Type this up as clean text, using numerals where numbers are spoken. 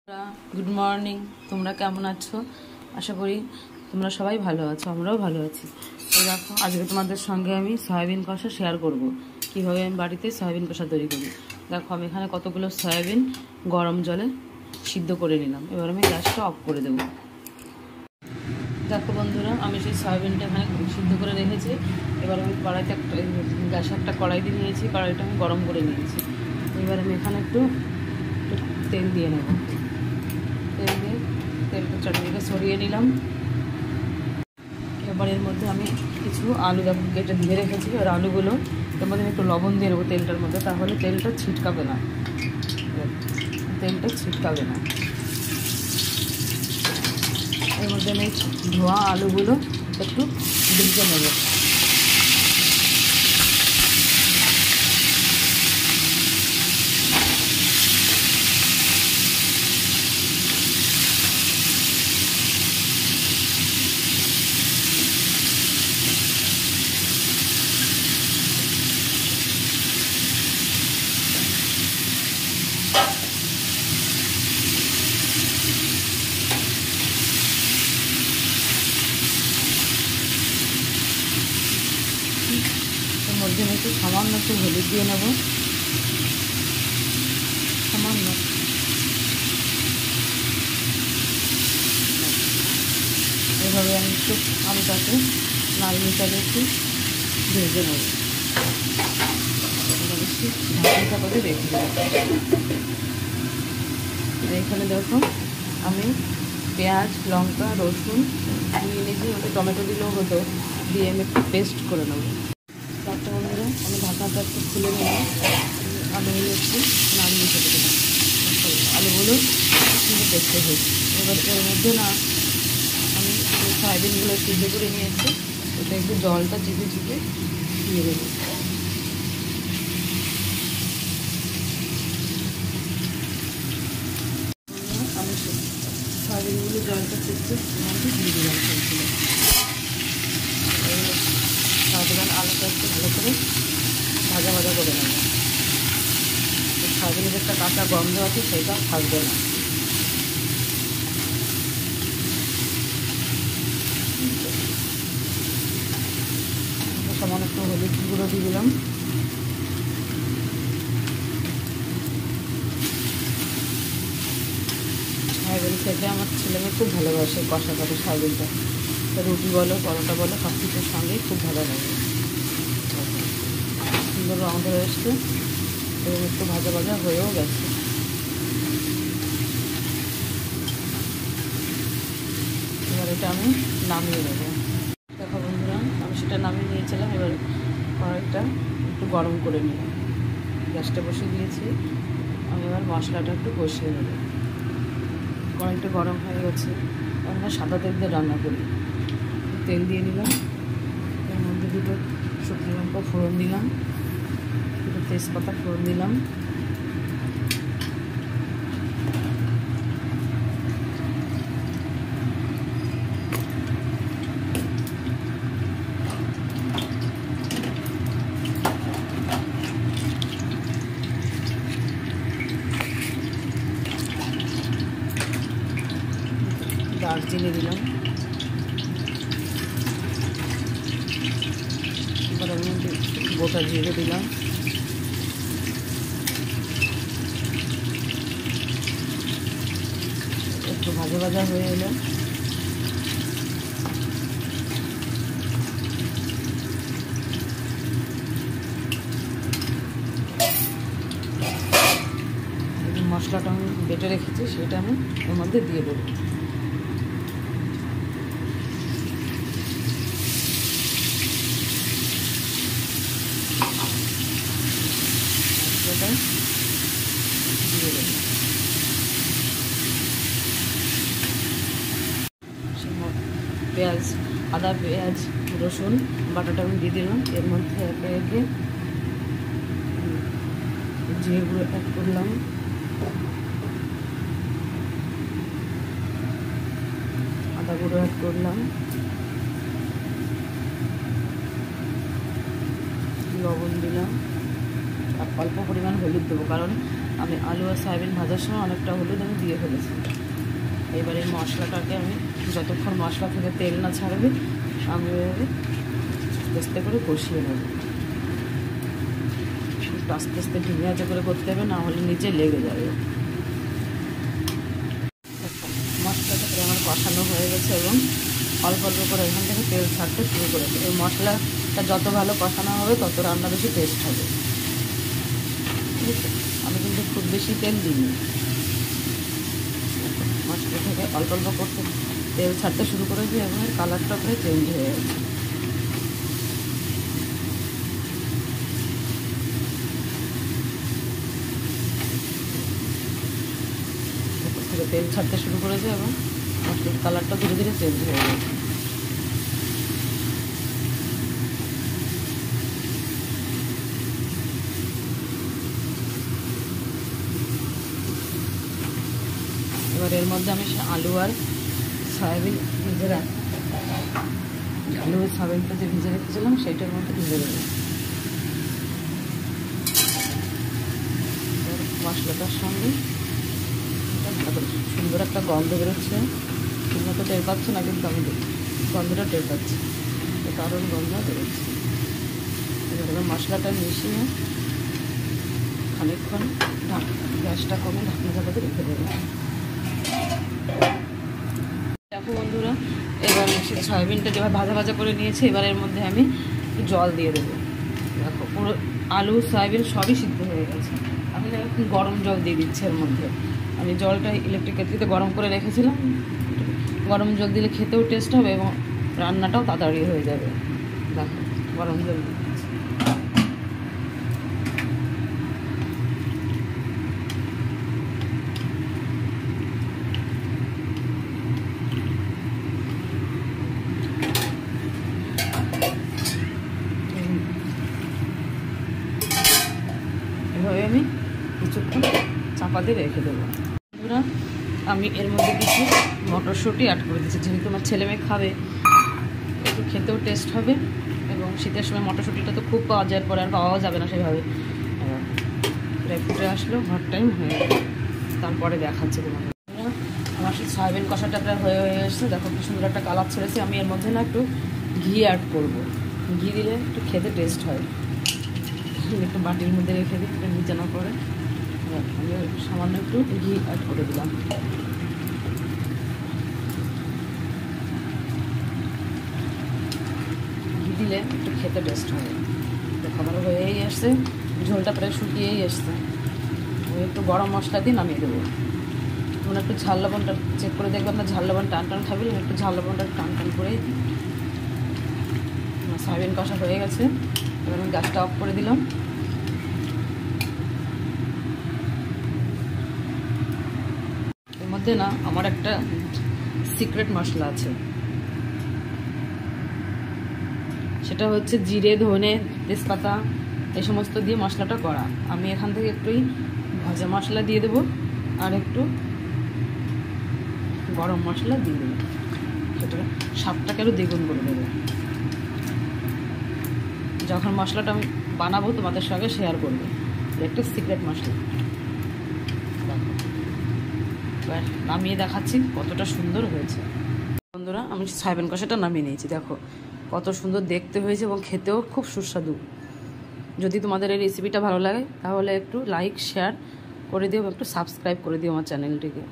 Good morning तुम्हारा केमन आछो आशा करी तुम्हारा सबाई भालो आछो आमराओ भालो आछि। तो देखो आज के तुम्हादेर संगे आमि सयाबिन कषा शेयर करब किभाबे आमि बाड़ीते सयाबिन कषा तैरी करी। देखो आमि एखाने कतगुलो सयाबिन गरम जले सिद्ध करे निलाम। एबार आमि ग्यासटा अफ करे देब। देखो बंधुरा आमि सेई सयाबिनटा एखाने सिद्ध करे रेखेछि। एबार आमि कड़ाइते ग्यासे एकटा कड़ाई दिये नियेछि, कड़ाइटा आमि गरम करे नियेछि। एबार आमि एखाने एकटु तेल दिये नेब। तेल दिए तेलटा चारिदिके सरिये निलाम। एबार एर मধ্যে আমি কিছু আলু কেটে ধুয়ে রেখেছি। আর আলুগুলো এর মধ্যে একটু লবণ দিয়ে দেবো তেলটার মধ্যে, তাহলে তেলটা ছিটকাবে না। তেলটা ছিটকাবে না। এর মধ্যে আমি ধোয়া আলুগুলো একটু ভেজে নেব। মধ্যে একটু সামান্য একটু হলুদ দিয়ে নেব, সামান্য। এভাবে আমি একটু আলুটাকে নাড়িয়ে চালিয়ে একটু ভেজে নেব। একটু ঢাকা করে রেখে দেব। এখানে দেখো আমি পেঁয়াজ লঙ্কা রসুন নিয়ে নিয়েছি, ওটা টমেটো দিলেও হতো, দিয়ে আমি একটু পেস্ট করে নেব। তারপর বন্ধুরা আমি ঢাকাটা একটু খুলে নিলাম। আলুগুলো একটু নাড়িয়ে ছেড়ে দেবো। আলুগুলো কিন্তু দেখতে হয়েছে। এবার এর মধ্যে না আমি সয়াবিনগুলো সিদ্ধ করে নিয়েছি, ওটা একটু জলটা চিপে চিপে দিয়ে দেবো। আমি সয়াবিনগুলো জলটা চিপে দিয়ে দিলাম সবগুলো। সাধারণ আলুটা একটু ভালো করে ভাজা ভাজা করে নেব। সয়াবিনের একটা কাঁচা গন্ধ আছে, সেটা থাকবে না। সামান্য একটু হলুদ গুঁড়ো দিয়ে দিলাম। সয়াবিন খেতে আমার ছেলেমেয়ে খুব ভালোবাসে, কষা করে সয়াবিনটা। রুটি বলো পরোটা বলো সব কিছুর সঙ্গেই খুব ভালো লাগে। সুন্দর রঙ ধরে এসছে এবং একটু ভাজা ভাজা হয়েও গেছে। এবার এটা আমি নামিয়ে নেব। দেখো বন্ধুরা আমি সেটা নামিয়ে নিয়েছিলাম। এবার কড়াইটা একটু গরম করে নিলাম, গ্যাসটা বসিয়ে দিয়েছি। আমি এবার মশলাটা একটু কষিয়ে নেব। কড়াইটা গরম হয়ে গেছে। আমরা সাদা তেল দিয়ে রান্না করি। তেল দিয়ে নিলাম, এর মধ্যে দুটো শুকনো লঙ্কা ফোড়ন দিলাম, দুটো তেজপাতা ফোড়ন দিলাম, দারচিনি দিলাম। এবার আমি গোটা জিরে দিলাম। একটু ভাজা ভাজা হয়ে এলো মশলাটা আমি বেটে রেখেছি, সেটা আমি এর মধ্যে দিয়ে দেবো। দিয়ে দেবো পেঁয়াজ আদা পেঁয়াজ রসুন বাটাটা আমি দিয়ে দিলাম। এর মধ্যে একে একে জিরে গুঁড়ো অ্যাড করলাম, আদা গুঁড়ো অ্যাড করলাম, লবণ দিলাম, আর অল্প পরিমাণ হলুদ দেবো, কারণ আমি আলু আর সয়াবিন ভাজার সময় অনেকটা হলুদ আমি দিয়ে ফেলেছি। এবার এই মশলাটাকে আমি যতক্ষণ মশলা থেকে তেল না ছাড়বে আমি আস্তে করে কষিয়ে নেব। একটু আস্তে আস্তে ধিমে আঁচে করে করতে হবে, না হলে নিচে লেগে যাবে। মশলাটা আমার কষানো হয়ে গেছে এবং অল্প অল্প করে এখান থেকে তেল ছাড়তে শুরু করেছে। এই মশলাটা যত ভালো কষানো হবে তত রান্না বেশি টেস্ট হবে। ঠিক আছে, আমি কিন্তু খুব বেশি তেল দিইনি। মশলা থেকে অল্প অল্প করতে তেল ছাড়তে শুরু করেছি এবং এর কালারটা প্রায় চেঞ্জ হয়ে গেছে। থেকে তেল ছাড়তে শুরু করেছে এবং মশলার কালারটা ধীরে ধীরে চেঞ্জ হয়ে গেছে। এবার এর মধ্যে আমি আলু আর সয়াবিন আলু আর সয়াবিনটা যে ভিজে রেখেছিলাম সেইটার মধ্যে ভিজে দেবো। মশলাটার সঙ্গে সুন্দর একটা গন্ধ বেরোচ্ছে, ঠিকমতো টের পাচ্ছে না কিন্তু আমি গন্ধটা টের পাচ্ছি, কারণ গন্ধ বেরোচ্ছে। এবার মশলাটা মিশিয়ে খানিকক্ষণ গ্যাসটা কমে ঢাকনা চাপাতে রেখে দেবো। দেখো বন্ধুরা, এবার সয়াবিনটা যেভাবে ভাজা ভাজা করে নিয়েছি, এবার এর মধ্যে আমি জল দিয়ে দেবো। দেখো পুরো আলু সয়াবিন সবই সিদ্ধ হয়ে গেছে। আমি গরম জল দিয়ে দিচ্ছি এর মধ্যে। আমি জলটা ইলেকট্রিক কেটলিতে গরম করে রেখেছিলাম। গরম জল দিলে খেতেও টেস্ট হবে এবং রান্নাটাও তাড়াতাড়ি হয়ে যাবে। দেখো গরম জল দিচ্ছি। এভাবে আমি কিছুক্ষণ চাপা দিয়ে রেখে দেবো। বন্ধুরা, আমি এর মধ্যে কিছু মটরশুঁটি অ্যাড করে দিচ্ছি, যেহেতু আমার ছেলে মেয়ে খাবে, একটু খেতেও টেস্ট হবে এবং শীতের সময় মটরশুঁটিটা তো খুব পাওয়া যায়, পরে আর পাওয়াও যাবে না সেভাবে। প্রায় ফুটে আসলো, ঘর টাইম হয়ে গেল, তারপরে দেখাচ্ছি তোমাদের। আমার সেই সয়াবিন কষাটা প্রায় হয়ে এসছে। দেখো কি সুন্দর একটা কালার ছেড়েছে। আমি এর মধ্যে না একটু ঘি অ্যাড করবো। ঘি দিলে একটু খেতে টেস্ট হয়। একটু বাটির মধ্যে রেখে দিই, একটু নিচে না করে আমি সামান্য একটু ঘি অ্যাড করে দিলাম। ঘি দিলে একটু খেতে টেস্ট হবে। দেখো আমার হয়েই এসছে, ঝোলটা প্রায় শুকিয়েই এসছে। আমি একটু গরম মশলা দিয়ে নামিয়ে দেবো। তোমরা একটু ঝাল লবণটা চেক করে দেখবে, আপনার ঝাল লবণ টান টান খাবে, একটু ঝাল লবণটা টান টান করেই দিই। সয়াবিন কষা হয়ে গেছে, এবার আমি গ্যাসটা অফ করে দিলাম। এর মধ্যে না আমার একটা সিক্রেট মশলা আছে, সেটা হচ্ছে জিরে, ধনে, তেজপাতা এই সমস্ত দিয়ে মশলাটা করা। আমি এখান থেকে একটুই ভাজা মশলা দিয়ে দেবো আর একটু গরম মশলা দিয়ে দেবো, সেটা স্বাদটাকে আরও দ্বিগুণ করে দেবো। যখন মশলাটা আমি বানাবো তোমাদের সঙ্গে শেয়ার করবো। একটা সিক্রেট মশলা এবার নামিয়ে দেখাচ্ছি কতটা সুন্দর হয়েছে। বন্ধুরা, আমি সয়াবিন কষাটা নামিয়ে নিয়েছি। দেখো কত সুন্দর দেখতে হয়েছে এবং খেতেও খুব সুস্বাদু। যদি তোমাদের এই রেসিপিটা ভালো লাগে তাহলে একটু লাইক শেয়ার করে দিও, একটু সাবস্ক্রাইব করে দিও আমার চ্যানেলটিকে।